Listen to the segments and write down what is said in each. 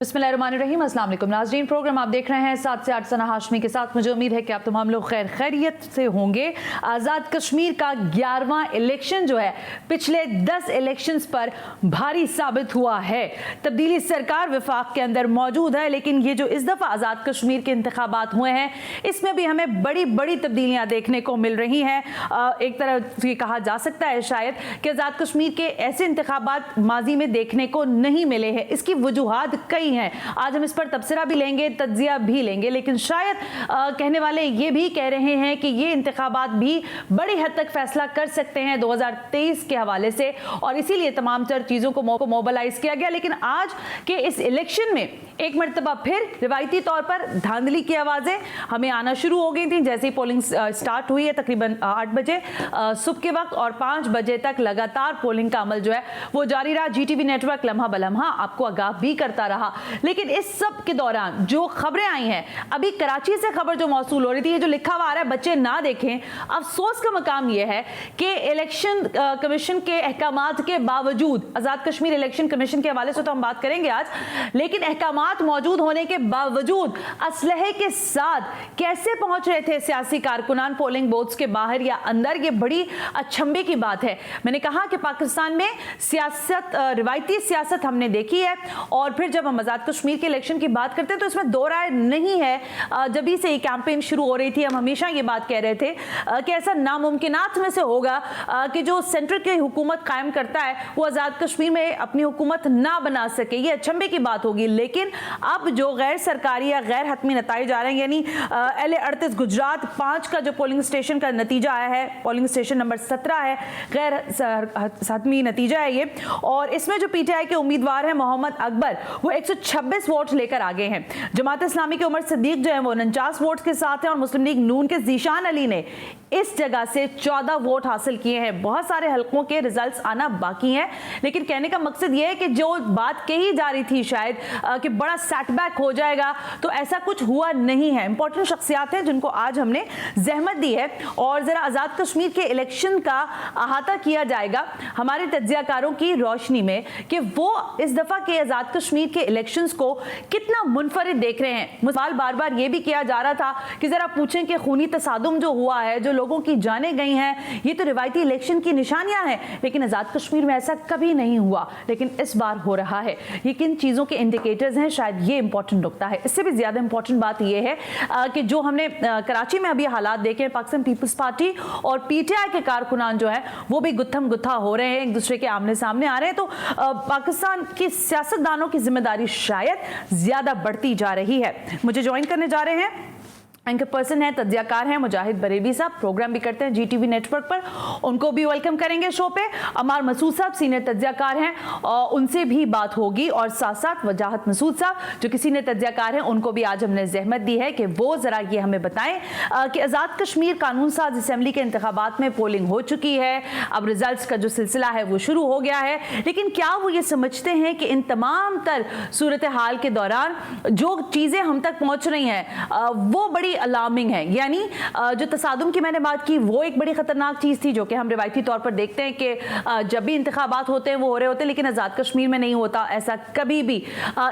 बिस्मिल्लाहिर्रहमानिर्रहीम, अस्सलाम वालेकुम नाज़रीन। प्रोग्राम आप देख रहे हैं 7 से 8 सना हाशमी के साथ। मुझे उम्मीद है कि आप तमाम लोग खैर खैरियत से होंगे। आज़ाद कश्मीर का 11वां इलेक्शन जो है पिछले 10 इलेक्शंस पर भारी साबित हुआ है। तब्दीली सरकार वफाक के अंदर मौजूद है, लेकिन ये जो इस दफ़ा आज़ाद कश्मीर के इंतखाबात हुए हैं इसमें भी हमें बड़ी बड़ी तब्दीलियाँ देखने को मिल रही हैं। एक तरह से कहा जा सकता है शायद कि आज़ाद कश्मीर के ऐसे इंतखाबात माजी में देखने को नहीं मिले हैं। इसकी वजूहात कई हैं, आज हम इस पर तबसरा भी लेंगे, तज्जिया भी लेंगे, लेकिन शायद कहने वाले ये भी कह रहे हैं कि ये इंतखाबात भी बड़ी हद तक फैसला कर सकते हैं 2023 के हवाले से, और इसीलिए तमाम तर चीज़ों को मोबिलाइज किया गया। लेकिन आज के इस इलेक्शन में एक मरतबा फिर रिवायती तौर पर धांधली की आवाज़ें हमें आना शुरू हो गई थी। जैसे ही पोलिंग स्टार्ट हुई है तकरीबन 8 बजे सुबह के वक्त और 5 बजे तक लगातार पोलिंग का अमल जो है वो जारी रहा। GTV नेटवर्क लम्हा बलम्हा आपको आगाह भी करता रहा। लेकिन इस सब के दौरान जो खबरें आई हैं, अभी कराची से खबर जो मौसूल हो रही थी, ये जो लिखा हुआ आ रहा है बच्चे ना देखें, अफसोस का मकाम यह है कि इलेक्शन कमीशन के अहकामात के बावजूद, आज़ाद कश्मीर इलेक्शन कमीशन के हवाले से तो हम बात करेंगे आज, लेकिन अहकामात मौजूद होने के बावजूद असलहे के साथ कैसे पहुंच रहे थे सियासी कारकुनान पोलिंग बूथ्स के बाहर या अंदर, ये बड़ी अचंभे की बात है। मैंने कहा कि पाकिस्तान में सियासत, रिवायती सियासत हमने देखी है, और फिर जब हम आज़ाद कश्मीर के इलेक्शन की बात करते हैं तो इसमें दो राय नहीं है। जब से ये कैंपेन शुरू हो रही थी हम हमेशा ये बात कह रहे थे कि ऐसा नामुमकिनात में से होगा कि जो सेंटर की हुकूमत कायम करता है वो आज़ाद कश्मीर में अपनी हुकूमत ना बना सके, ये अचंभे की बात होगी। लेकिन अब जो गैर सरकारी या गैर हतमी नतीजे आ रहे हैं, यानी LA38 गुजरात 5 का जो पोलिंग स्टेशन का नतीजा आया है, पोलिंग स्टेशन नंबर 17 है, गैर हतमी नतीजा है ये, और इसमें जो PTI के उम्मीदवार हैं मोहम्मद अकबर वो 126 वोट लेकर आगे हैं। जमात इस्लामी के उमर सिद्दीक जो है वो 49 वोट के साथ हैं, और मुस्लिम लीग नून के ज़ीशान अली ने इस जगह से 14 वोट हासिल किए हैं। बहुत सारे हलकों के रिजल्ट्स आना बाकी हैं, लेकिन कहने का मकसद यह है कि जो बात कही जा रही थी शायद कि बड़ा सेटबैक हो जाएगा, तो ऐसा कुछ हुआ नहीं है। इंपॉर्टेंट शख्सियात हैं जिनको आज हमने जहमत दी है, और ज़रा आज़ाद कश्मीर के इलेक्शन का अहाता किया जाएगा हमारे तज्जियाकारों की रोशनी में कि वो इस दफ़ा के आज़ाद कश्मीर के इलेक्शंस को कितना मुनफरिद देख रहे हैं। सवाल बार बार ये भी किया जा रहा था कि ज़रा पूछें कि खूनी तसादुम जो हुआ है, जो लोगों की जानें गई हैं, ये तो रिवायती इलेक्शन की निशानियां हैं, लेकिन आज़ाद कश्मीर में ऐसा कभी नहीं हुआ, लेकिन इस बार हो रहा है। ये किन चीज़ों के इंडिकेटर्स हैं, शायद ये इंपॉर्टेंट नुकता है। इससे भी ज़्यादा इंपॉर्टेंट बात यह है कि जो हमने कराची में अभी हालात देखे, पाकिस्तान पीपल्स पार्टी और PTI के कारकुनान जो है वो भी गुत्थम गुत्था हो रहे हैं, एक दूसरे के आमने सामने आ रहे हैं। तो पाकिस्तान की सियासतदानों की जिम्मेदारी शायद ज्यादा बढ़ती जा रही है। मुझे ज्वाइन करने जा रहे हैं एंकर पर्सन है, तज्जियाकार हैं मुजाहिद बरेलवी साहब, प्रोग्राम भी करते हैं GTV नेटवर्क पर, उनको भी वेलकम करेंगे शो पे। अमार मसूद साहब सीनियर तज्जियाकार हैं, उनसे भी बात होगी, और साथ साथ वजाहत मसूद साहब जो कि सीनियर तज्जियाकार हैं, उनको भी आज हमने जहमत दी है कि वो ज़रा ये हमें बताएं कि आज़ाद कश्मीर कानून साज असम्बली के इंतखाबात में पोलिंग हो चुकी है, अब रिजल्ट का जो सिलसिला है वो शुरू हो गया है, लेकिन क्या वो ये समझते हैं कि इन तमाम तर सूरत हाल के दौरान जो चीज़ें हम तक पहुँच रही हैं वो बड़ी अलार्मिंग है। यानी जो तसादुम की मैंने बात की वो एक बड़ी खतरनाक चीज़ थी, जो कि हम रिवायती तौर पर देखते हैं कि जब भी इंतखाबात होते हैं वो हो रहे होते हैं, लेकिन आज़ाद कश्मीर में नहीं होता ऐसा कभी भी।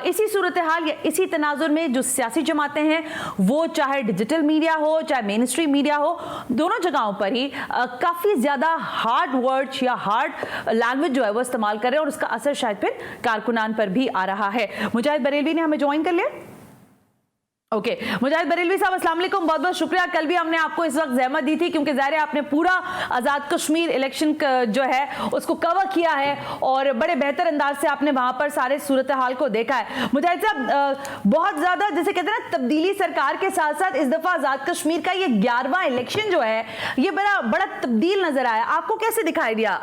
इसी सूरत हाल या इसी तनाजुर में जो सियासी जमातें हैं वो चाहे डिजिटल मीडिया हो चाहे मेन स्ट्रीम मीडिया हो, दोनों जगहों पर ही काफ़ी ज़्यादा हार्ड वर्ड्स या हार्ड लैंग्वेज जो है वो इस्तेमाल कर रहे हैं, और उसका असर शायद फिर कारकुनान पर भी आ रहा है। मुजाहिद बरेलवी ने हमें ज्वाइन कर लिया। ओके, मुजाहिद बरेलवी साहब अस्सलाम वालेकुम, बहुत बहुत शुक्रिया। कल भी हमने आपको इस वक्त जहमत दी थी क्योंकि ज़ाहिर है आपने पूरा आज़ाद कश्मीर इलेक्शन जो है उसको कवर किया है, और बड़े बेहतर अंदाज से आपने वहाँ पर सारे सूरत हाल को देखा है। मुजाहिद साहब, बहुत ज़्यादा जैसे कहते हैं ना तब्दीली सरकार के साथ साथ इस दफ़ा आज़ाद कश्मीर का ये 11वां इलेक्शन जो है ये बड़ा तब्दील नज़र आया, आपको कैसे दिखाई दिया?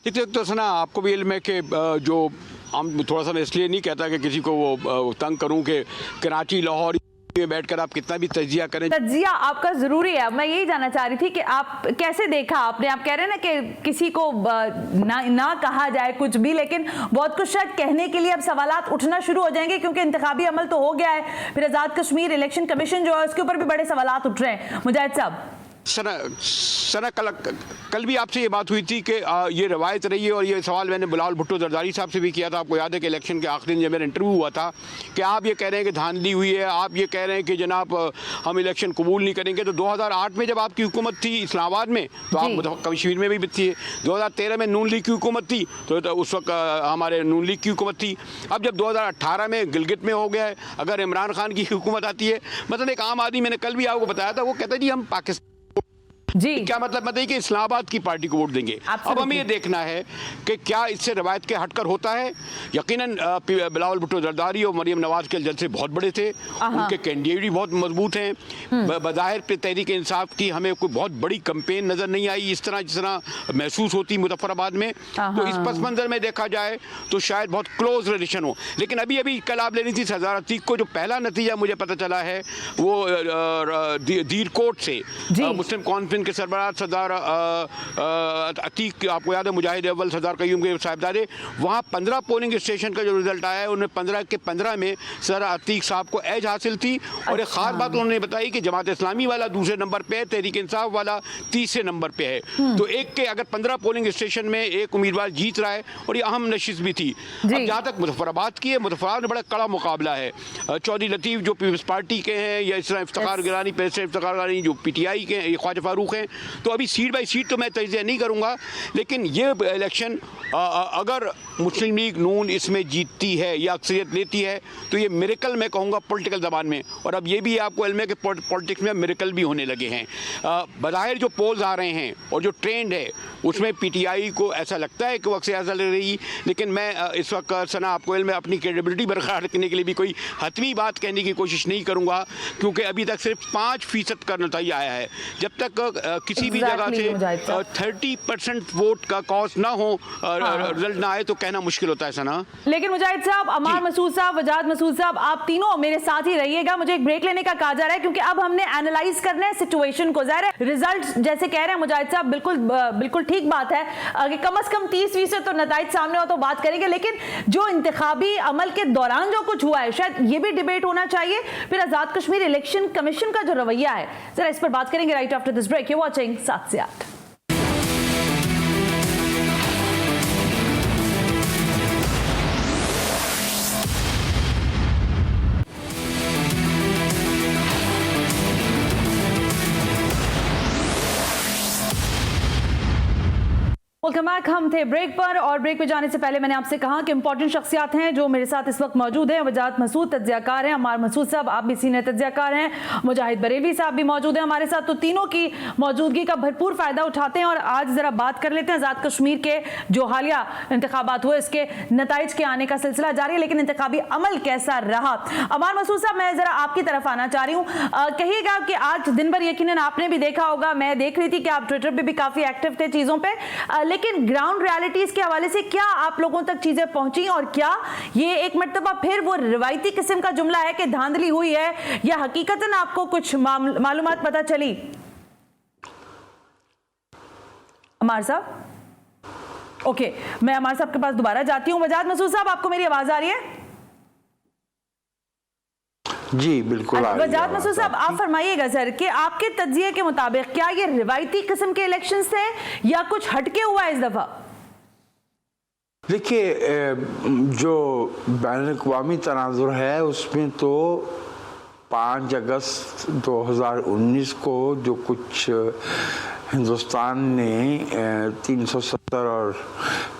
तो सना आपको भी इल्म है कि जो हम थोड़ा सा इसलिए नहीं कहता कि किसी को वो तंग करूं कि कराची लाहौर में बैठकर आप कितना भी तज्जिया करें। तज्जिया आपका जरूरी है, मैं यही जानना चाह रही थी कि आप कैसे देखा आपने। आप कह रहे हैं ना कि किसी को ना कहा जाए कुछ भी, लेकिन बहुत कुछ शायद कहने के लिए अब सवालात उठना शुरू हो जाएंगे क्योंकि इंतखाबी अमल तो हो गया है, फिर आज़ाद कश्मीर इलेक्शन कमीशन जो है उसके ऊपर भी बड़े सवालात उठ रहे हैं। मुजाहिद साहब सना कल भी आपसे ये बात हुई थी कि ये रवायत रही है, और ये सवाल मैंने बिलावल भुट्टो जरदारी साहब से भी किया था। आपको याद है कि इलेक्शन के आखिरी दिन जब मेरा इंटरव्यू हुआ था कि आप ये कह रहे हैं कि धांधली हुई है, आप ये कह रहे हैं कि जनाब हम इलेक्शन कबूल नहीं करेंगे। तो 2008 में जब आपकी हुकूमत थी इस्लामाबाद में, तो आप कश्मीर में भी थी। 2013 में नून लीग की हुकूमत थी, तो उस वक्त हमारे नून लीग की हुकूमत थी। अब जब 2018 में गिलगित में हो गया है, अगर इमरान खान की हुकूमत आती है, मतलब एक आम आदमी, मैंने कल भी आपको बताया था, वो कहता है जी हम पाकिस्तान जी, क्या मतलब है कि इस्लामाबाद की पार्टी को वोट देंगे। अब हमें ये देखना है कि क्या इससे रवायत के हटकर होता है। यकीनन बिलावल भुट्टो जरदारी और मरियम नवाज के जलसे बहुत बड़े थे, उनके कैंडिडेट भी बहुत मजबूत हैं। बज़ाहिर पे तहरीक इंसाफ की हमें कोई बहुत बड़ी कैंपेन नज़र नहीं आई इस तरह जिस तरह महसूस होती मुजफ्फराबाद में। तो इस पस मंजर में देखा जाए तो शायद बहुत क्लोज रिलेशन हो। लेकिन अभी अभी कल आप लेनी थी सरदार अतीक को, जो पहला नतीजा मुझे पता चला है वो दीरकोट से मुस्लिम कॉन्फ्रेंस के सरबराह सरदार अतीक, आपको याद है मुजाहिद अव्वल सरदार कयूम के साहिबजादे, वहाँ 15 पोलिंग स्टेशन का जो रिजल्ट आया है उन्हें 15 के 15 में सरदार अतीक साहब को एज हासिल थी। और एक ख़ास बात उन्होंने बताई कि जमात इस्लामी वाला दूसरे नंबर पे है, तहरीक इंसाफ वाला तीसरे नंबर पे है। तो एक के अगर 15 पोलिंग स्टेशन में एक उम्मीदवार जीत रहा है, और ये अहम नशिस्त भी थी। अब जहाँ तक मुजफ्फराबाद की है, मुजफ्फराबाद में बड़ा कड़ा मुकाबला है। चौधरी लतीफ़ जो पीपल्स पार्टी के हैं, या इस तरह इफ्तिखार गिलानी, प्रेसिडेंट इफ्तिखार गिलानी जो PTI के हैं, ये ख्वाजा फारूक हैं। तो अभी सीट बाई सीट तो मैं तजज़िया नहीं करूँगा, लेकिन ये इलेक्शन अगर मुस्लिम लीग नून इसमें जीतती है या अक्सरियत लेती है तो ये मिरेकल मैं कहूँगा पॉलिटिकल ज़बान में। और अब ये भी आपको इल्म है कि पॉलिटिक्स में मिरेकल भी होने लगे हैं। बज़ाहिर जो पोल्स आ रहे हैं और जो ट्रेंड है उसमें PTI को ऐसा लगता है कि वो अक्सर ऐसा लग रही, लेकिन मैं इस वक्त सना आपको इल्म है अपनी क्रेडिबिलिटी बरकरार रखने के लिए भी कोई हतमी बात कहने की कोशिश नहीं करूँगा, क्योंकि अभी तक सिर्फ 5% का नतीजा आया है। जब तक किसी भी जगह से 30% वोट का कॉस्ट ना हो, रिजल्ट ना आए, तो कहना मुश्किल होता है सना। लेकिन मुजाहिद साहब, अमार मसूद साहब, वजाद मसूद साहब, आप तीनों मेरे साथ ही रहिएगा। मुझे एक ब्रेक लेने का कहा जा रहा है क्योंकि अब हमने एनालाइज करना है सिचुएशन को। ज़ाहिर है रिजल्ट जैसे कह रहे हैं मुजाहिद साहब, बिल्कुल ठीक बात है कि कम से कम 30% तो नताइज सामने हो तो बात करेंगे, लेकिन जो इंतखाबी अमल के दौरान जो कुछ हुआ है शायद ये भी डिबेट होना चाहिए। फिर आजाद कश्मीर इलेक्शन कमीशन का जो रवैया है, जरा इस पर बात करेंगे right after this break. You watching 7 से 8। Welcome back. हम थे ब्रेक पर, और ब्रेक पे जाने से पहले मैंने आपसे कहा कि इंपॉर्टेंट शख्सियात हैं जो मेरे साथ इस वक्त मौजूद हैं। वजाद मसूद तज्जियाकार हैं, अमार मसूद साहब आप भी सीनियर तज्जियाकार हैं, मुजाहिद बरेलवी साहब भी मौजूद हैं हमारे साथ। तो तीनों की मौजूदगी का भरपूर फायदा उठाते हैं और आज जरा बात कर लेते हैं आजाद कश्मीर के जो हालिया इंतखाबात हुए इसके नताइज के आने का सिलसिला जारी है, लेकिन इंतखाबी अमल कैसा रहा। अमार मसूद साहब, मैं जरा आपकी तरफ आना चाह रही हूँ। कहिएगा कि आज दिन भर यकीनन आपने भी देखा होगा, मैं देख रही थी कि आप ट्विटर पर भी काफी एक्टिव थे चीजों पर, लेकिन ग्राउंड रियलिटीज के हवाले से क्या आप लोगों तक चीजें पहुंची, और क्या ये एक मर्तबा फिर वो रिवायती किस्म का जुमला है कि धांधली हुई है, या हकीकतन आपको कुछ मालूमात पता चली? अमार साहब, ओके, मैं अमार साहब के पास दोबारा जाती हूं। वजाद मसूद साहब, आपको मेरी आवाज आ रही है? जी बिल्कुल। वजाद मसूद साहब, आप फरमाइएगा सर कि आपके तज्जिए के मुताबिक क्या ये रिवायती किस्म के इलेक्शंस थे या कुछ हटके हुआ है इस दफा? देखिए, जो बैनुल-अक़वामी तनाज़ुर है उसमें तो 5 अगस्त 2019 को जो कुछ हिंदुस्तान ने 370 और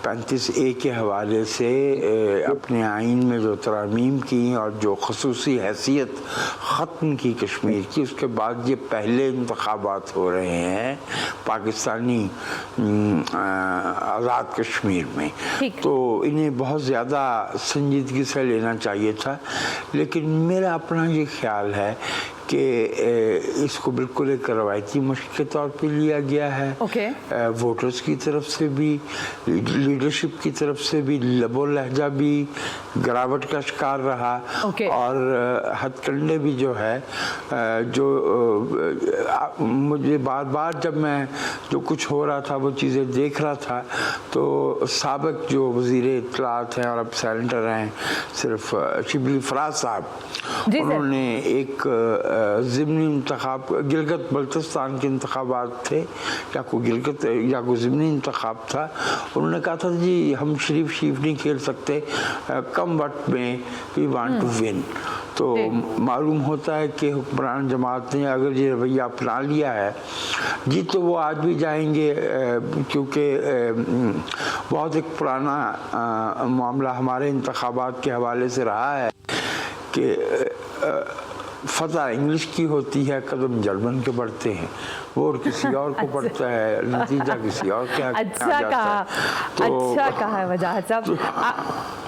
35A के हवाले से अपने आइन में जो तरमीम की और जो ख़ुसूसी हैसियत ख़त्म की कश्मीर की, उसके बाद ये पहले इंतखाबात हो रहे हैं पाकिस्तानी आज़ाद कश्मीर में, तो इन्हें बहुत ज़्यादा संजीदगी से लेना चाहिए था। लेकिन मेरा अपना ये ख्याल है कि इसको बिल्कुल एक रवायती मशक़ के तौर पे लिया गया है। वोटर्स की तरफ से भी, लीडरशिप की तरफ से भी लबो लहजा भी गिरावट का शिकार रहा, और हथकंडे भी जो है, जो मुझे बार बार जब मैं जो कुछ हो रहा था वो चीज़ें देख रहा था, तो साबिक जो वज़ीर इत्तलात हैं और अब सेनेटर हैं सिर्फ शिबली फराज साहब, उन्होंने एक ज़िमनी इंतखाब, गिलगित बल्तिस्तान के इंतखाबात थे या कोई गिलगित या कोई ज़िमनी इंतखाब था। उन्होंने कहा था जी हम शरीफ नहीं खेल सकते, कम वक्त में वी वांट टू विन। तो मालूम होता है कि हुक्मरान जमात ने अगर ये रवैया अपना लिया है जी तो वो आज भी जाएंगे, क्योंकि बहुत एक पुराना मामला हमारे इंतखाबात के हवाले से रहा है कि फतह इंग्लिश की होती है, कदम जर्मन के बढ़ते हैं, वो और किसी और को पड़ता है, नतीजा किसी और के अच्छा कहा, अच्छा कहा वजाहत साहब।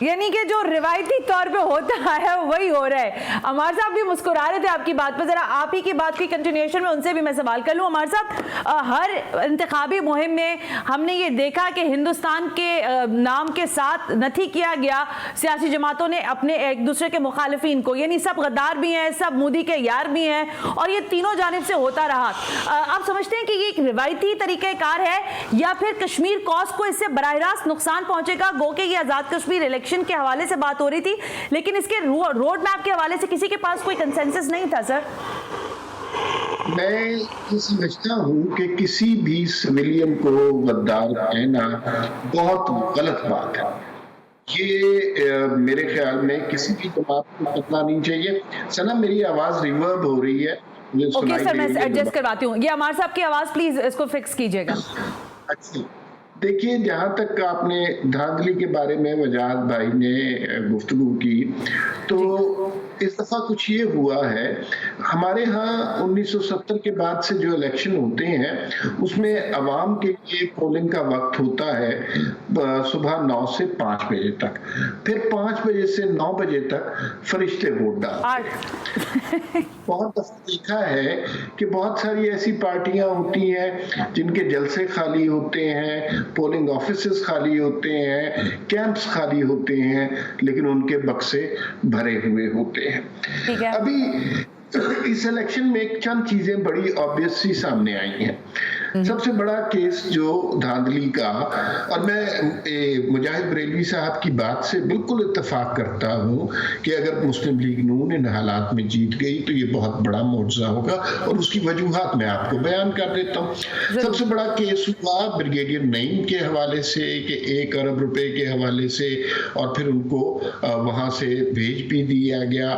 यानी कि जो रिवायती तौर पे होता है वही हो रहा है। अमर साहब भी मुस्कुरा रहे थे आपकी बात पर, जरा आप ही की बात की कंटिन्यूएशन में उनसे भी मैं सवाल कर लूं। अमर साहब, हर इंतखाबी मुहिम में हमने ये देखा कि हिंदुस्तान के नाम के साथ नथी किया गया सियासी जमातों ने अपने एक दूसरे के मुखालिफिन को, यानी सब गद्दार भी हैं, सब मोदी के यार भी हैं, और ये तीनों जानिब से होता रहा। आप समझते हैं कि ये एक रिवायती तरीक़ेकार है या फिर कश्मीर कॉज को इससे बराह रास्त नुकसान पहुंचेगा? गो के ये आज़ाद कश्मीर इलेक्शन के हवाले से बात हो रही थी, लेकिन इसके रोड मैप के हवाले से किसी के पास कोई कंसेंसस नहीं था सर। मैं ये समझता हूँ कि किसी भी सिविलियन को गद्दार कहना बहुत गलत बात है। ये मेरे ख्याल में किसी भी जमात को करना नहीं चाहिए। सनम, मेरी आवाज रिवर्ब हो रही है। ओके सर, मैं एडजस्ट करवाती हूँ। ये अमर साहब की आवाज प्लीज इसको फिक्स कीजिएगा। अच्छा, देखिए, जहाँ तक आपने धांधली के बारे में वजाहत भाई ने गुफ्तगू की, तो इस दफा कुछ ये हुआ है, हमारे यहाँ 1970 के बाद से जो इलेक्शन होते हैं उसमें अवाम के लिए पोलिंग का वक्त होता है सुबह 9 से 5 बजे तक, फिर 5 बजे से 9 बजे तक फरिश्ते वोट डालते हैं। बहुत दफा देखा है कि बहुत सारी ऐसी पार्टियां होती हैं जिनके जलसे खाली होते हैं, पोलिंग ऑफिसेस खाली होते हैं, कैंप्स खाली होते हैं, लेकिन उनके बक्से भरे हुए होते हैं। अभी इस इलेक्शन में एक चंद चीजें बड़ी ऑब्वियस सी सामने आई हैं। सबसे बड़ा केस जो धांधली का, और मैं मुजाहिद बरेलवी साहब की बात से बिल्कुल इत्तेफाक करता हूं कि अगर मुस्लिम लीग नून इन हालात में जीत गई तो ये बहुत बड़ा मौजज़ा होगा, और उसकी वजूहात मैं आपको बयान कर देता हूं। सबसे बड़ा केस हुआ ब्रिगेडियर नईम के हवाले से कि 1 अरब रुपए के हवाले से, और फिर उनको वहां से भेज भी दिया गया,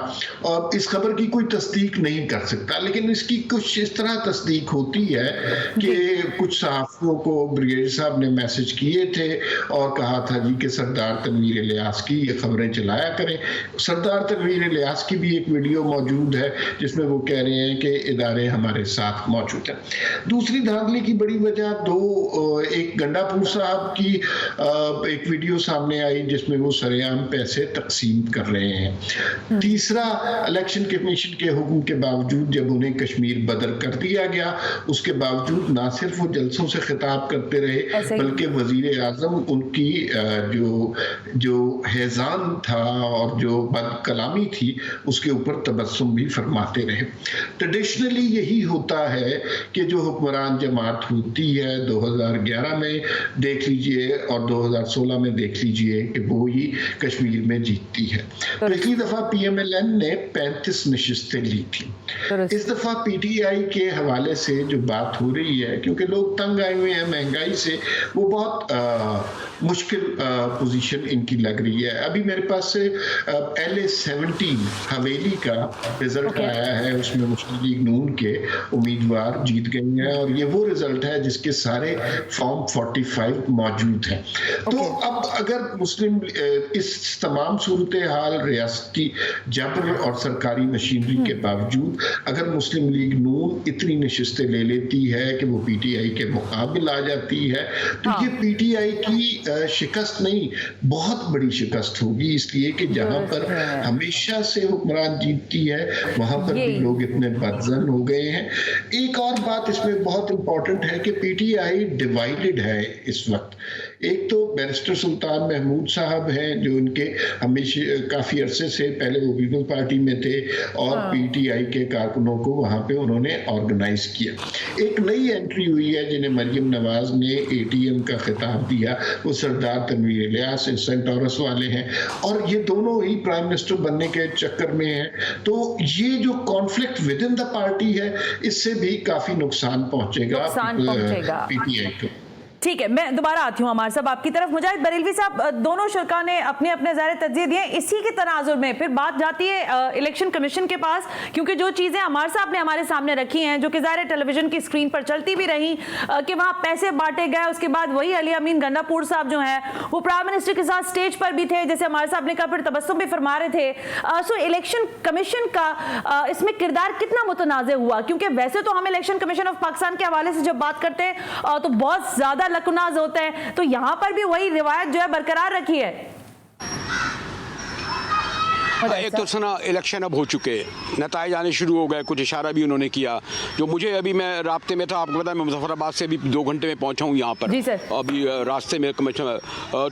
और इस खबर की कोई तस्दीक नहीं कर सकता, लेकिन इसकी कुछ इस तरह तस्दीक होती है कि कुछ सहाफियों को ब्रिगेडियर साहब ने मैसेज किए थे और कहा था जी कि सरदार तनवीर इलियास की ये खबरें चलाया करें। सरदार तनवीर इलियास की भी एक वीडियो मौजूद है जिसमें वो कह रहे हैं कि इदारे हमारे साथ मौजूद हैं। दूसरी धांधली की बड़ी वजह एक गंडापुर साहब की एक वीडियो सामने आई जिसमें वो सरेआम पैसे तकसीम कर रहे हैं। तीसरा, इलेक्शन कमीशन के हुक्म के बावजूद जब उन्हें कश्मीर बदर कर दिया गया, उसके बावजूद ना सिर्फ वो जलसों से खिताब करते रहे, बल्कि वजीर आजम उनकी जो हैजान था और जो बदकलामी थी उसके ऊपर तबस्सुम भी फरमाते रहे। ट्रेडिशनली यही होता है कि जो हुक्मरान जमात होती है 2011 में देख लीजिए और 2016 में देख लीजिए कि वो ही कश्मीर में जीतती है। पिछली दफा PMLN ने 35 नशिस्तें ली थी। इस दफा PTI के हवाले से जो बात हो रही है, क्योंकि लोग तंग आए हुए हैं महंगाई से, वो बहुत मुश्किल पोजीशन इनकी लग रही है। अभी मेरे पास से LA-17 हवेली का रिजल्ट आया है, उसमें मुस्लिम लीग नून के उम्मीदवार जीत गए हैं, और ये वो रिजल्ट है जिसके सारे फॉर्म 45 मौजूद हैं। तो अब अगर मुस्लिम इस तमाम सूरत हाल, रियासती जबर और सरकारी मशीनरी के बावजूद अगर मुस्लिम लीग नून इतनी नशिस्तें ले लेती है कि वो PTI के मुकाबिल आ जाती है, तो ये PTI की शिकस्त नहीं, बहुत बड़ी शिकस्त होगी, इसलिए कि जहां पर हमेशा से हुक्मरान जीतती है वहां पर भी लोग इतने बदजन हो गए हैं। एक और बात इसमें बहुत इंपॉर्टेंट है कि PTI डिवाइडेड है इस वक्त। एक तो बैरिस्टर सुल्तान महमूद साहब हैं, जो उनके हमेशा काफ़ी अरसे से पहले वो पीपल्स पार्टी में थे और पीटीआई के कारकुनों को वहाँ पे उन्होंने ऑर्गेनाइज किया। एक नई एंट्री हुई है जिन्हें मरियम नवाज ने एटीएम का खिताब दिया, वो सरदार तनवीर इलियास सेंटोरस वाले हैं और ये दोनों ही प्राइम मिनिस्टर बनने के चक्कर में हैं। तो ये जो conflict with in the party है, इससे भी काफी नुकसान पहुंचेगा पीटीआई को। ठीक है, मैं दोबारा आती हूँ अमार साहब आपकी तरफ। मुजाहिद बरेलवी साहब, दोनों शुरा ने अपने अपने ज़ाहिर तज्ज़िये दिए। इसी के तनाजुर में फिर बात जाती है इलेक्शन कमीशन के पास, क्योंकि जो चीज़ें अमार साहब ने हमारे सामने रखी हैं, जो कि ज़ाहिर टेलीविजन की स्क्रीन पर चलती भी रही कि वहाँ पैसे बांटे गए, उसके बाद वही अली अमीन गंडापुर साहब जो हैं वो प्राइम मिनिस्टर के साथ स्टेज पर भी थे, जैसे अमार साहब ने कहा, फिर तबस्सुम भी फरमा रहे थे। सो इलेक्शन कमीशन का इसमें किरदार कितना मुतनाज़ हुआ? क्योंकि वैसे तो हम इलेक्शन कमीशन ऑफ पाकिस्तान के हवाले से जब बात करते हैं तो बहुत ज़्यादा लकुनाज होते हैं, तो यहां पर भी वही रिवायत जो है बरकरार रखी है। एक तो सुना इलेक्शन अब हो चुके, नताइज आने शुरू हो गए, कुछ इशारा भी उन्होंने किया। जो मुझे अभी मैं रास्ते में था, आपको पता है मैं मुजफ्फराबाद से अभी 2 घंटे में पहुंचा हूं यहाँ पर। जी सर। अभी रास्ते में कमीशन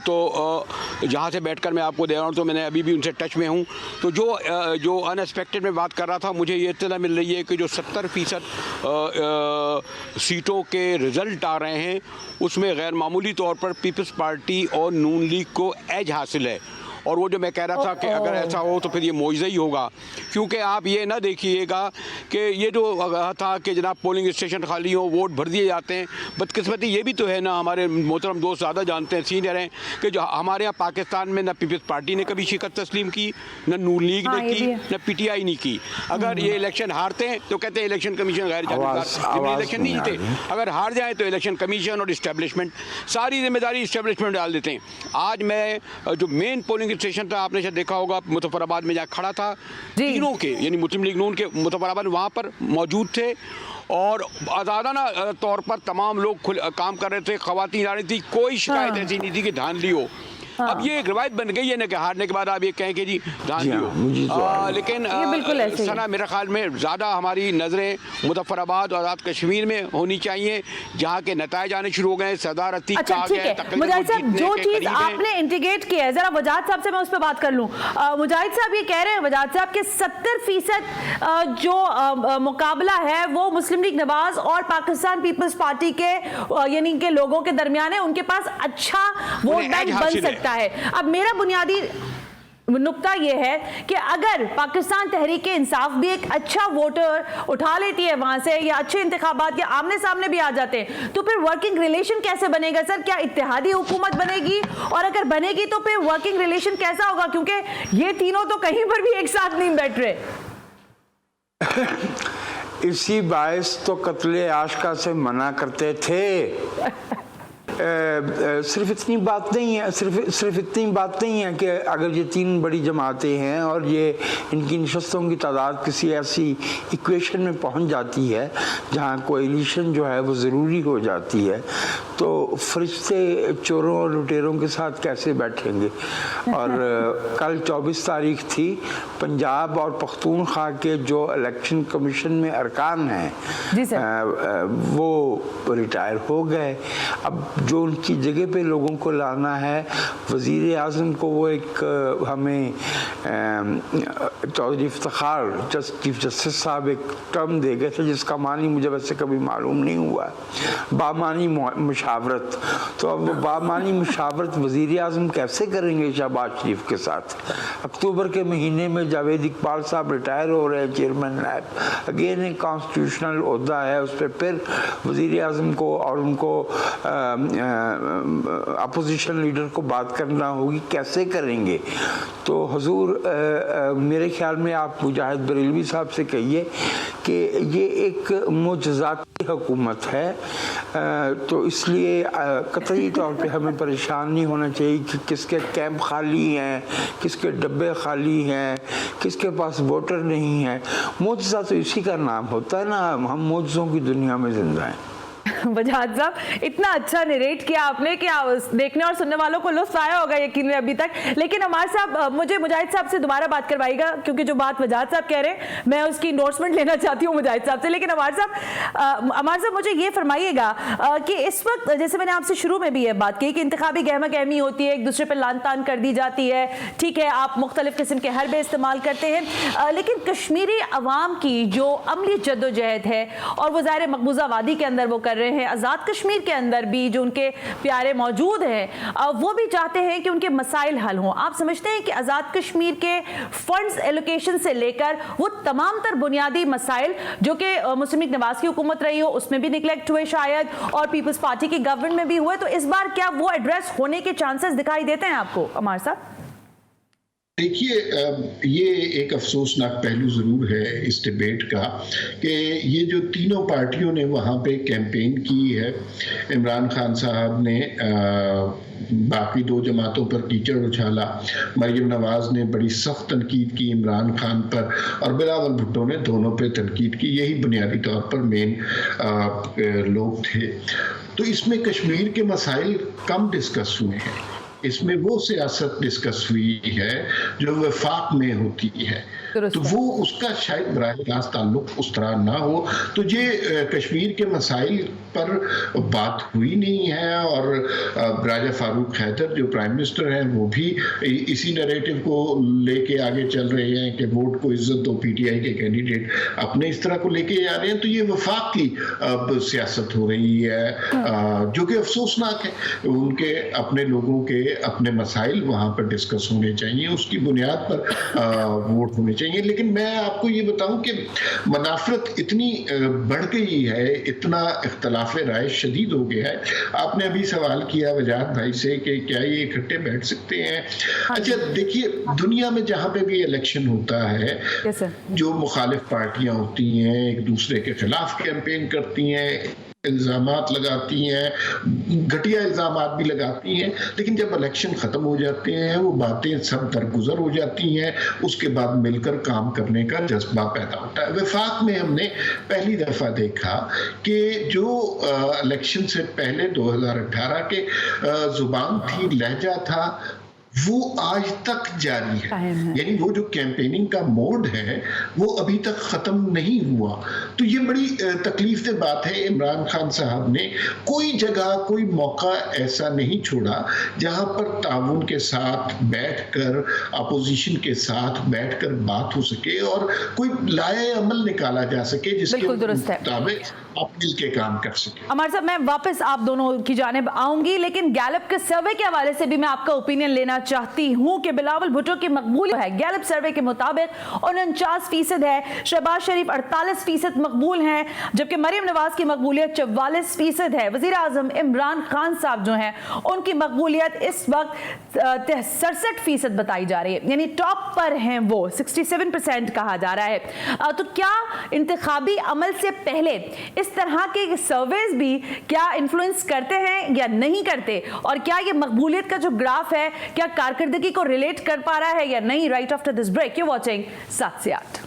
तो जहाँ से बैठकर मैं आपको दे रहा हूँ, तो मैंने अभी भी उनसे टच में हूँ। तो जो अनएक्सपेक्टेड में बात कर रहा था, मुझे ये इत्तला मिल रही है कि जो 70% सीटों के रिजल्ट आ रहे हैं, उसमें गैर मामूली तौर पर पीपल्स पार्टी और नून लीग को एज हासिल है। और वो जो मैं कह रहा था कि अगर ऐसा हो तो फिर ये मौजज़ा ही होगा, क्योंकि आप ये ना देखिएगा कि ये जो था कि जनाब पोलिंग स्टेशन खाली हो, वोट भर दिए जाते हैं। बदकिस्मती ये भी तो है ना, हमारे मोहतरम दोस्त ज़्यादा जानते हैं, सीनियर हैं, कि जो हमारे यहाँ पाकिस्तान में न पीपल्स पार्टी ने कभी शिकस्त तस्लीम की, न नून लीग ने की, न पीटीआई ने की। अगर ये इलेक्शन हारते हैं तो कहते हैं इलेक्शन कमीशन गैर जानिबदार, इलेक्शन नहीं जीते। अगर हार जाए तो इलेक्शन कमीशन और इस्टेब्लिशमेंट सारी जिम्मेदारी इस्टेब्लिशमेंट डाल देते हैं। आज मैं जो मेन पोलिंग स्टेशन था, आपने शायद देखा होगा, मुजफ्फराबाद में जहाँ खड़ा था, तीनों के यानी मुस्लिम लीग नून के मुजफ्फराबाद वहाँ पर मौजूद थे और आज़ादाना तौर पर तमाम लोग काम कर रहे थे, ख़वातीन आ रही थी, कोई शिकायत ऐसी नहीं थी कि धांधली हो। अब ये एक रवायत बन गई है ना कि हारने के बाद आप ये कहें कि जी धांधली हो, लेकिन सना मेरे ख्याल में ज़्यादा हमारी नज़रें मुजफ्फराबाद और आज़ाद कश्मीर में होनी चाहिए, जहाँ के नताइज आने शुरू हो गए। सरदार अतीक अच्छा, ठीक है मुजाहिद साहब, जो चीज़ आपने इंटीग्रेट किया है, ज़रा वजाहत साहब से मैं उस पर बात कर लूँ। मुजाहिद साहब ये कह रहे हैं, वजाहत साहब के 70% जो मुकाबला है वो मुस्लिम लीग नवाज और पाकिस्तान पीपल्स पार्टी के यानी के लोगों के दरमियान है, उनके पास अच्छा वोट बैंक बन सकता है। अब मेरा बुनियादी नुक्ता यह है कि अगर पाकिस्तान तहरीक इंसाफ भी एक अच्छा वोटर उठा लेती है वहां से, या अच्छे इंतखाबात के आमने सामने भी आ जाते हैं, तो फिर वर्किंग रिलेशन कैसे बनेगा सर? क्या इत्तेहादी हुकूमत बनेगी? और अगर बनेगी तो फिर वर्किंग रिलेशन कैसा होगा? क्योंकि ये तीनों तो कहीं पर भी एक साथ नहीं बैठ रहे। इसी बायस तो कत्ले आशका से मना करते थे। सिर्फ इतनी बात नहीं है, सिर्फ इतनी बात नहीं है कि अगर ये 3 बड़ी जमातें हैं और ये इनकी नशस्तों की तादाद किसी ऐसी इक्वेशन में पहुंच जाती है जहां कोएलिशन जो है वो ज़रूरी हो जाती है, तो फरिश्ते चोरों और लुटेरों के साथ कैसे बैठेंगे? और कल 24 तारीख थी, पंजाब और पख्तूनख्वा के जो इलेक्शन कमीशन में अरकान हैं वो रिटायर हो गए। अब जो उनकी जगह पे लोगों को लाना है, वज़ीर आज़म को वो एक हमें चौधरी इफ्तिखार चीफ जस्टिस साहब एक टर्म दे गए थे जिसका मानी मुझे वैसे कभी मालूम नहीं हुआ, बामानी मुशावरत। तो अब बामानी मुशावरत वज़ीर आज़म कैसे करेंगे शहबाज शरीफ के साथ? अक्टूबर के महीने में जावेद इकबाल साहब रिटायर हो रहे हैं, चेयरमैन नायब, अगेन एक कॉन्स्टिट्यूशनल ओहदा है, उस पर फिर वज़ीर आज़म को और उनको अपोजिशन लीडर को बात करना होगी, कैसे करेंगे? तो हुजूर मेरे ख्याल में आप मुजाहिद बरेलवी साहब से कहिए कि ये एक मुजज़ाती हुकूमत है, तो इसलिए कतई तौर पे हमें परेशान नहीं होना चाहिए कि किसके कैंप खाली हैं, किसके डब्बे खाली हैं, किसके पास वोटर नहीं है। मुजज़ा तो इसी का नाम होता है ना, हम मुजज़ों की दुनिया में जिंदा हैं। वजाहत साहब, इतना अच्छा नरेट किया आपने कि देखने और सुनने वालों को लुत्फ आया होगा यकीन अभी तक। लेकिन हमारे साहब, मुझे मुजाहिद साहब से दोबारा बात करवाइएगा, क्योंकि जो बात वजाहत साहब कह रहे हैं मैं उसकी इंडोर्समेंट लेना चाहती हूँ मुजाहिद साहब से। लेकिन हमारे साहब मुझे ये फरमाइएगा कि इस वक्त, जैसे मैंने आपसे शुरू में भी ये बात की कि इंतखाबी गहमा गहमी होती है, एक दूसरे पर लान तान कर दी जाती है, ठीक है, आप मुख्तलिफ किस्म के हरबे इस्तेमाल करते हैं, लेकिन कश्मीरी अवाम की जो अमली जद्दोजहद है, और वो ज़ाहिर मकबूजा वादी के अंदर वो कर रहे हैं, आज़ाद कश्मीर के अंदर भी जो उनके प्यारे मौजूद हैं, वो भी चाहते हैं कि उनके मसाइल हल हों। आप समझते हैं कि आज़ाद कश्मीर के फंड्स एलोकेशन से लेकर वो तमाम तर बुनियादी मसाइल जो कि मुस्लिम लीग नवाज की हुकूमत रही हो उसमें भी निगलेक्ट हुए शायद, और पीपल्स पार्टी की गवर्नमेंट में भी हुए, तो इस बार क्या वो एड्रेस होने के चांसेस दिखाई देते हैं आपको हमारे साथ? देखिए, ये एक अफसोसनाक पहलू ज़रूर है इस डिबेट का कि ये जो तीनों पार्टियों ने वहाँ पे कैंपेन की है, इमरान खान साहब ने बाकी दो जमातों पर कीचड़ उछाला, मरियम नवाज ने बड़ी सख्त तनकीद की इमरान खान पर, और बिलावल भुट्टो ने दोनों पे तनकीद की। यही बुनियादी तौर पर मेन लोग थे। तो इसमें कश्मीर के मसाइल कम डिस्कस हुए हैं, इसमें वो सियासत डिस्कस हुई है जो वफाक में होती है, तो वो उसका शायद बराह रास्त ताल्लुक उस तरह ना हो। तो ये कश्मीर के मसाइल पर बात हुई नहीं है, और राजा फारूक हैदर जो प्राइम मिनिस्टर हैं वो भी इसी नैरेटिव को लेके आगे चल रहे हैं कि वोट को इज्जत दो, पीटीआई के कैंडिडेट अपने इस तरह को लेके जा रहे हैं। तो ये वफाक की सियासत हो रही है जो कि अफसोसनाक है। उनके अपने लोगों के अपने मसाइल वहाँ पर डिस्कस होने चाहिए, उसकी बुनियाद पर वोट होने चाहिए। लेकिन मैं आपको ये बताऊं कि मनाफरत इतनी बढ़ गई है, इतना इख्तलाफ राय शदीद हो गया है। आपने अभी सवाल किया वजाहत भाई से कि क्या ये इकट्ठे बैठ सकते हैं। अच्छा, देखिए, दुनिया में जहाँ पे भी इलेक्शन होता है, जो मुखालिफ पार्टियां होती हैं एक दूसरे के खिलाफ कैंपेन करती हैं, इल्जामात लगाती हैं, घटिया इल्जामात भी लगाती हैं, लेकिन जब इलेक्शन खत्म हो जाते हैं वो बातें सब दरगुजर हो जाती हैं। उसके बाद मिलकर काम करने का जज्बा पैदा होता है। वफाक में हमने पहली दफा देखा कि जो इलेक्शन से पहले 2018 के जुबान थी, लहजा था, वो आज तक जारी है। यानी वो जो कैंपेनिंग का मोड है वो अभी तक खत्म नहीं हुआ। तो ये बड़ी तकलीफ से बात है। इमरान खान साहब ने कोई जगह, कोई मौका ऐसा नहीं छोड़ा जहां पर ताउन के साथ बैठकर, अपोजिशन के साथ बैठकर बात हो सके और कोई लाए अमल निकाला जा सके जिसके मुताबिक आप मिल के काम कर सके। अमर साहब, मैं वापस आप दोनों की जानिब आऊंगी, लेकिन गैलप के सर्वे के हवाले से भी मैं आपका ओपिनियन लेना चाहती हूं कि बिलावल भुट्टो की मकबूलियत है, गैलप सर्वे के मुताबिक 49% है, शहबाज शरीफ 48% मकबूल हैं, जबकि मरियम नवाज की मकबूलियत 44% है। वजीर आजम इमरान खान साहब जो हैं उनकी मकबूलियत इस वक्त 67% बताई जा रही है, यानी टॉप पर हैं वो, 67% कहा जा रहा है। तो क्या इंतखाबी अमल से पहले इस तरह के सर्वेज भी क्या इन्फ्लुएंस करते हैं या नहीं करते, और क्या ये मकबूलियत का जो ग्राफ है क्या कारकर्दगी को रिलेट कर पा रहा है या नहीं? Right after this break, you watching 7 से 8।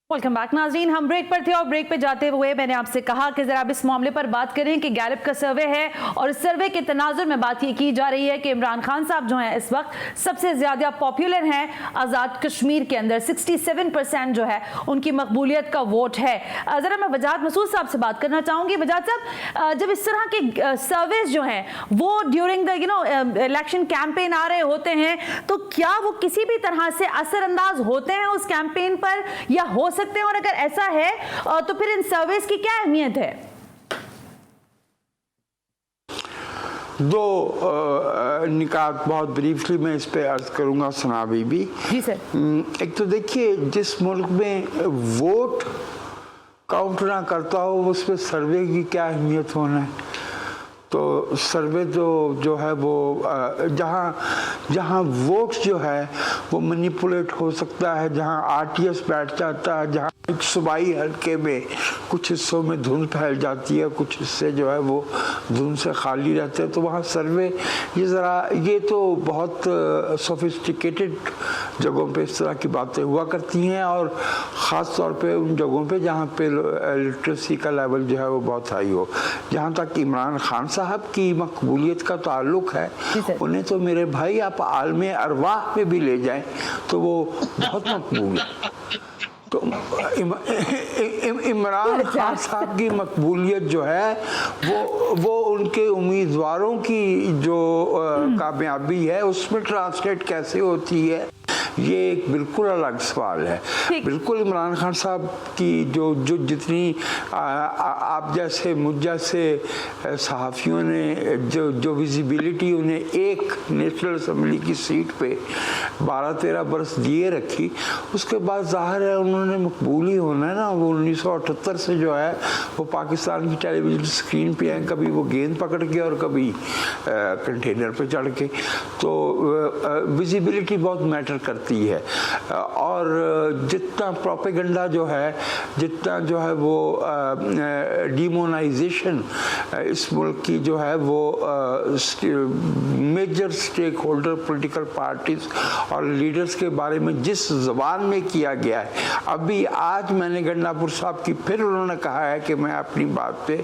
वेलकम बैक नाज़रीन, हम ब्रेक पर थे और ब्रेक पे जाते हुए मैंने आपसे कहा कि जरा अब इस मामले पर बात करें कि गैलप का सर्वे है और इस सर्वे के तनाजुर में बात ये की जा रही है कि इमरान खान साहब जो हैं इस वक्त सबसे ज्यादा पॉपुलर हैं आज़ाद कश्मीर के अंदर, 67% जो है उनकी मकबूलियत का वोट है। ज़रा मैं वजाहत मसूद साहब से बात करना चाहूँगी। वजाहत साहब, जब इस तरह के सर्वेज जो हैं वो ड्यूरिंग द इलेक्शन कैंपेन आ रहे होते हैं, तो क्या वो किसी भी तरह से असरअंदाज होते हैं उस कैंपेन पर या हो सकते हैं, और अगर ऐसा है तो फिर इन सर्वेस की क्या अहमियत है? दो निकात बहुत ब्रीफली मैं इस पे अर्ज करूंगा सना बीबी। जी सर। एक तो देखिए, जिस मुल्क में वोट काउंट ना करता हो उसमें सर्वे की क्या अहमियत होना है। तो सर्वे तो जो है वो जहाँ वोट जो है वो मैनिपुलेट हो सकता है, जहाँ आरटीएस बैठ जाता है, जहाँ एक सूबाई हल्के में कुछ हिस्सों में धुंध फैल जाती है, कुछ हिस्से जो है वो धुंध से खाली रहते हैं, तो वहाँ सर्वे ये तो बहुत सोफिस्टिकेटेड जगहों पे इस तरह की बातें हुआ करती हैं, और ख़ास तौर पे उन जगहों पे जहाँ पे लिटरेसी का लेवल जो है वो बहुत हाई हो। जहाँ तक इमरान खान साहब की मकबूलियत का ताल्लुक है, उन्हें तो मेरे भाई आप आलमे अरवाह में भी ले जाएं तो वो बहुत मकबूल है। तो इमरान खान साहब की मकबूलियत जो है वो उनके उम्मीदवारों की जो कामयाबी है उसमें ट्रांसलेट कैसे होती है, ये एक बिल्कुल अलग सवाल है। बिल्कुल इमरान खान साहब की जो जितनी आप जैसे मुझ जैसे सहाफ़ियों ने जो विजिबिलिटी उन्हें एक नेशनल असम्बली की सीट पे 12-13 बरस दिए रखी, उसके बाद जाहिर है उन्होंने मकबूल ही होना है ना। वो 1978 से जो है वो पाकिस्तान की टेलीविज़न स्क्रीन पे हैं, कभी वो गेंद पकड़ के और कभी कंटेनर पे चढ़ के, तो विजिबिलिटी बहुत मैटर करती है। और जितना प्रोपेगेंडा जो है, जितना जो है वो डिमोनाइजेशन इस मुल्क की जो है वो major stakeholder political parties और लीडर्स के बारे में जिस ज़बान में किया गया है, अभी आज मैंने गंडापुर साहब की फिर उन्होंने कहा है कि मैं अपनी बात पे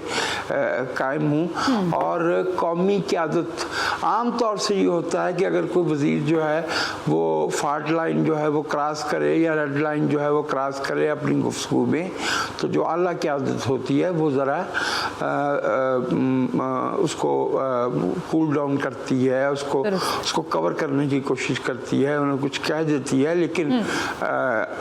कायम हूँ। और कौमी क़यादत आम तौर से ये होता है कि अगर कोई वज़ीर जो है वो फाल्ट लाइन जो है वो क्रॉस करे या रेड लाइन जो है वो क्रॉस करे अपनी गुफ्तगू में, तो जो आला क़यादत होती है वो ज़रा उसको कूल डाउन करती है, उसको कवर करने की कोशिश करती है, उन्हें कुछ कह देती है। लेकिन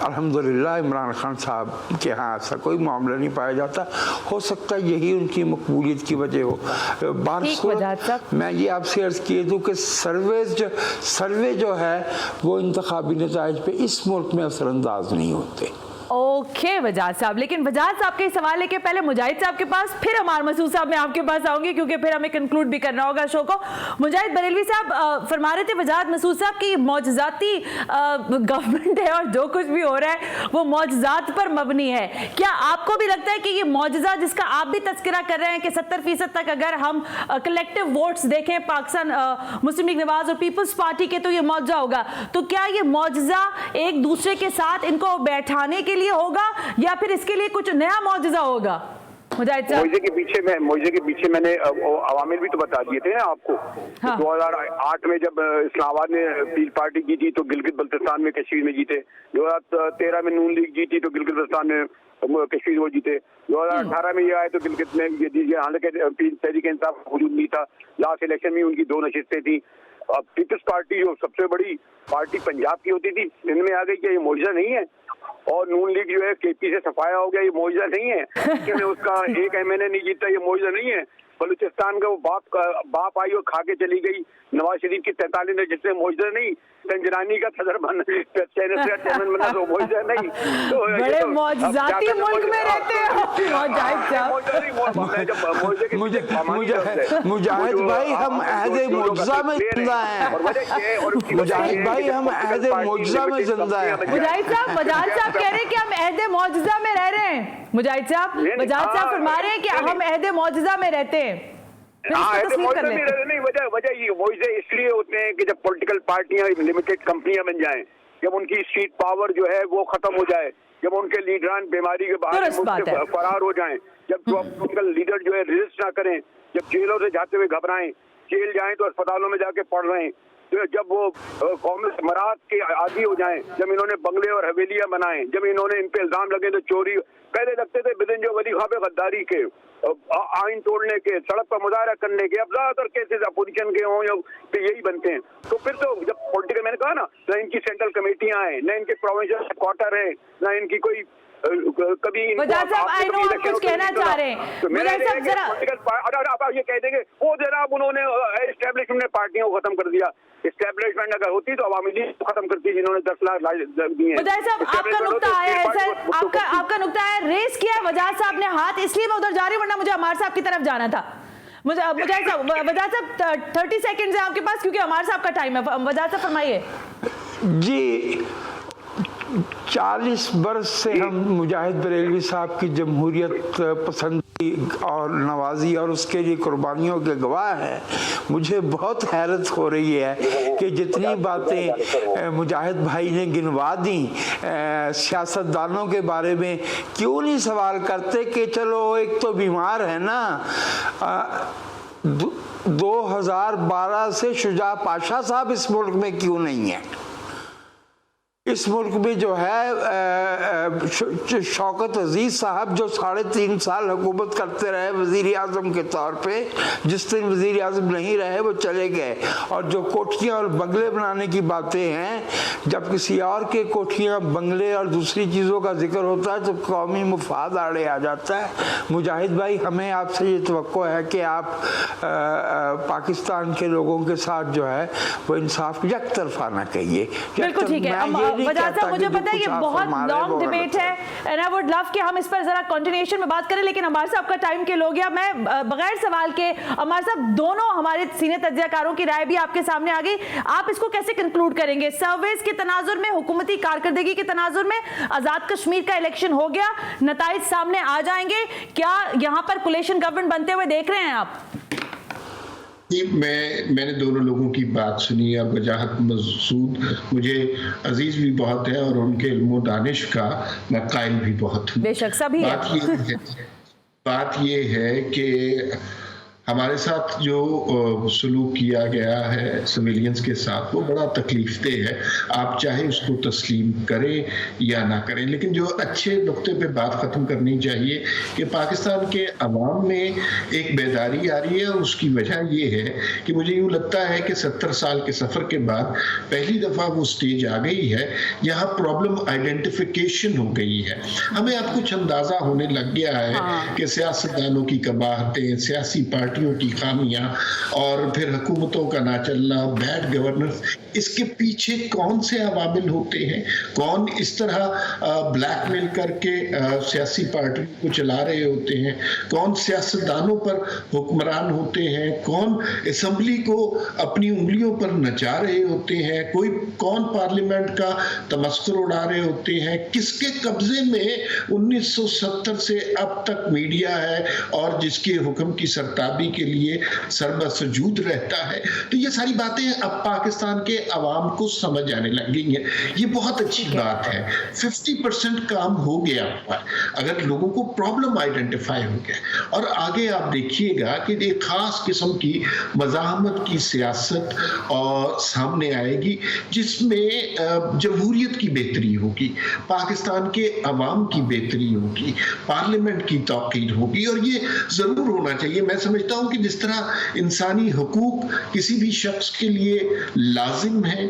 अल्हम्दुलिल्लाह इमरान खान साहब के यहाँ ऐसा कोई मामला नहीं पाया जाता। हो सकता है यही उनकी मकबूलियत की वजह हो। मैं ये आपसे अर्ज़ किए दूँ कि सर्वे जो है वो इंतखाबी नताइज पे इस मुल्क में असरअंदाज नहीं होते। ओके वजाद साहब, लेकिन वजाद साहब के सवाल लेके पहले मुजाहिद साहब के पास, फिर अमार मसूद साहब मैं आपके पास आऊंगी क्योंकि फिर हमें कंक्लूड भी करना होगा शो को। मुजाहिद बरेलवी साहब फरमा रहे थे वजाद मसूद साहब की मौजज़ाती गवर्नमेंट है और जो कुछ भी हो रहा है वो मौजज़ात पर मबनी है। क्या आपको भी लगता है कि ये मौजज़ा जिसका आप भी तस्करा कर रहे हैं कि 70% तक अगर हम कलेक्टिव वोट्स देखें पाकिस्तान मुस्लिम लीग नवाज और पीपल्स पार्टी के, तो ये मौजज़ा होगा, तो क्या ये मौजज़ा एक दूसरे के साथ इनको बैठाने के लिए होगा या फिर इसके लिए कुछ नया मौजज़ा होगा? मोइज़े के पीछे मैंने अवामिल भी तो बता दिए थे ना आपको। हाँ। 2008 में जब इस्लामाबाद ने पीस पार्टी जीती तो गिलगित बल्तिस्तान में कश्मीर में जीते। 2013 में नून लीग जीती तो गिलगित बल्तिस्तान में कश्मीर वो जीते। 2018 में ये आए तो गिलगित में ये जीते। हालांकि तहरीक इंसाफ वजूद नहीं था। लास्ट इलेक्शन में उनकी 2 नशिस्तें थी। अब पीपल्स पार्टी जो सबसे बड़ी पार्टी पंजाब की होती थी इनमें आ गई। क्या ये मौजज़ा नहीं है? और नून लीग जो है केपी से सफाया हो गया, ये मौजज़ा नहीं है कि उसका एक एमएनए नहीं जीता, ये मौजज़ा नहीं है। बलूचिस्तान का वो बाप आई और खा के चली गई नवाज शरीफ की 43 ने, जिससे मौजज़ा नहीं। तंजरानी का सदर बनना, चेयरमैन बनना तो मौजज़ा नहीं। तो बड़े मौजज़ाती मुल्क में रहते हैं मुजाहिद भाई, हम अहदे मौजज़ा में जिंदा हैं। मुजाहिद भाई, हम अहदे मौजज़ा में जिंदा हैं। मुजाहिद साहब कह रहे हैं कि हम अहदे मौजज़ा में रह रहे हैं। मुजाहिद साहब फरमा रहे हैं कि हम अहदे मौजज़ा में रहते हैं। नहीं, वजह ये मौजज़े इसलिए होते हैं कि जब पॉलिटिकल पार्टियां लिमिटेड कंपनियां बन जाएं, जब उनकी स्ट्रीट पावर जो है वो खत्म हो जाए, जब उनके लीडरान बीमारी के बाहर फरार हो जाएं, जब उनका लीडर जो है रेजिस्ट ना करें, जब जेलों से जाते हुए घबराएं, जेल जाएं तो अस्पतालों में जाके पढ़ रहे हैं, तो जब वो कौम मराद के आदी हो जाएं, जब इन्होंने बंगले और हवेलियां बनाएं, जब इन्होंने इन पे इल्जाम लगे तो चोरी पहले लगते थे बिदिन जो वली खां पे गद्दारी के, आइन तोड़ने के, सड़क पर मुजाहरा करने के, अब ज्यादातर केसेस अपोजिशन के हों या यही बनते हैं। तो फिर तो जब पॉलिटिकल, मैंने कहा ना इनकी सेंट्रल कमेटियां हैं, न इनके प्रोविंशियल क्वार्टर है, न इनकी कोई कभी कुछ कहना चाह रहे हैं। आप ये कह देंगे वो जनाब उन्होंने एस्टेब्लिशमेंट ने पार्टियों को खत्म कर दिया। एस्टेब्लिशमेंट अगर होती तो अवामी लीग को खत्म करती, जिन्होंने 10 लाख दिए। आपका नुक्ता आया है सर, आपका नुक्ता है, रेस किया वजाद साहब ने हाथ, इसलिए मैं उधर जा रही हूँ, वरना मुझे अमार साहब की तरफ जाना था। वजाद साहब 30 सेकंड है आपके पास क्योंकि अमार साहब का टाइम है। वजाद साहब फरमाइए। जी 40 बरस से हम मुजाहिद बरेलवी साहब की जमहूरियत पसंदी और नवाजी और उसके लिए कुर्बानियों के गवाह हैं। मुझे बहुत हैरत हो रही है कि जितनी बातें मुजाहिद भाई ने गिनवा दी सियासतदानों के बारे में, क्यों नहीं सवाल करते कि चलो एक तो बीमार है ना, 2012 से शुजा पाशा साहब इस मुल्क में क्यों नहीं है? इस मुल्क में जो है शौकत अजीज साहब जो 3.5 साल हुकूमत करते रहे वजीर आजम के तौर पे, जिस दिन वजीर आजम नहीं रहे वो चले गए। और जो कोठियाँ और बंगले बनाने की बातें हैं, जब किसी और के कोठियाँ बंगले और दूसरी चीज़ों का जिक्र होता है तो कौमी मुफाद आड़े आ जाता है। मुजाहिद भाई, हमें आपसे ये तवक्को है कि आप पाकिस्तान के लोगों के साथ जो है वो इंसाफ एक तरफा ना कहिए। बिल्कुल ठीक है वजाद साहब, मुझे पता है ये बहुत लॉन्ग डिबेट है एंड आई वुड लव कि हम इस पर जरा कंटिन्यूएशन में बात करें, लेकिन अमर साहब का टाइम किल हो गया। मैं बगैर सवाल के, अमर साहब दोनों हमारे सीनियर तज्जियाकारों की राय भी आपके सामने आ गई, आप इसको कैसे कंक्लूड करेंगे? सर्वेस के तनाजुर में, हुकूमती कारकर्दगी के तनाजुर में आजाद कश्मीर का इलेक्शन हो गया, नताइज सामने आ जाएंगे, क्या यहाँ पर कोलिशन गवर्नमेंट बनते हुए देख रहे हैं आप? मैंने दोनों लोगों की बात सुनी। अब वजाहत मसूद मुझे अजीज भी बहुत है और उनके इल्म दानिश का मैं कायल भी बहुत हूँ। बेशक सभी बात ये है कि हमारे साथ जो सलूक किया गया है सिविलियंस के साथ वो बड़ा तकलीफदेह है। आप चाहे उसको तस्लीम करें या ना करें, लेकिन जो अच्छे नुक्ते पे बात ख़त्म करनी चाहिए कि पाकिस्तान के अवाम में एक बेदारी आ रही है और उसकी वजह ये है कि मुझे यूँ लगता है कि 70 साल के सफ़र के बाद पहली दफ़ा वो स्टेज आ गई है यहाँ प्रॉब्लम आइडेंटिफिकेशन हो गई है। हमें अब कुछ अंदाज़ा होने लग गया है कि सियासतदानों की कबाहतें, सियासी पार्टियों की खामियां और फिर हुकूमतों का ना चलना, बैड गवर्नेंस, इसके पीछे कौन से अवामिल होते हैं, कौन इस तरह ब्लैकमेल करके सियासी पार्टियों को चला रहे होते हैं, कौन सियासतदानों पर हुक्मरान होते हैं, कौन असम्बली को अपनी उंगलियों पर नचा रहे होते हैं, कौन पार्लियामेंट का तमस्कुर उड़ा रहे होते हैं, किसके कब्जे में 1970 से अब तक मीडिया है और जिसके हुक्म की सरताबी के लिए सर्वसजूद रहता है। तो ये सारी बातें अब पाकिस्तान के अवाम को समझ आने लग गई हैं। ये बहुत अच्छी बात है। 50% काम हो गया अगर लोगों को प्रॉब्लम आइडेंटिफाई हो गया। और आगे आप देखिएगा कि एक खास किस्म की मज़ाहमत की सियासत और सामने आएगी जिसमें जमहूरियत की बेहतरी होगी, पाकिस्तान के अवाम की बेहतरी होगी, पार्लियामेंट की तौकीर होगी। और ये जरूर होना चाहिए। मैं समझता हूं कि जिस तरह इंसानी हुकूक किसी भी शख्स के लिए लाजिम है,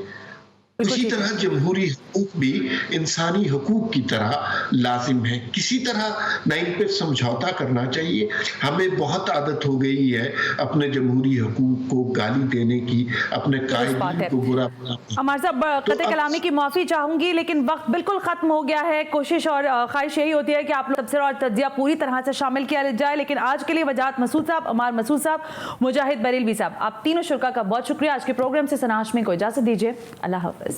इसी तरह जमहूरी हुकूक भी इंसानी हुकूक की तरह लाजिम है। किसी तरह ना इन पे समझौता करना चाहिए। हमें बहुत आदत हो गई है अपने जमहूरी हुकूक को गाली देने की, अपने कायदीन को बुरा बनाने की। अमर साहब, कतई कलामी की माफ़ी चाहूंगी, लेकिन वक्त बिल्कुल ख़त्म हो गया है। कोशिश और ख्वाहिश यही होती है कि आप लोग तबसरा और तज्जिया पूरी तरह से शामिल किया जाए, लेकिन आज के लिए वजाहत मसूद साहब, अमार मसूद साहब, मुजाहिद बरेलवी साहब, आप तीनों शुरा का बहुत शुक्रिया। आज के प्रोग्राम से सना हाशमी को इजाज़त दीजिए। अल्लाह हाफ़िज़।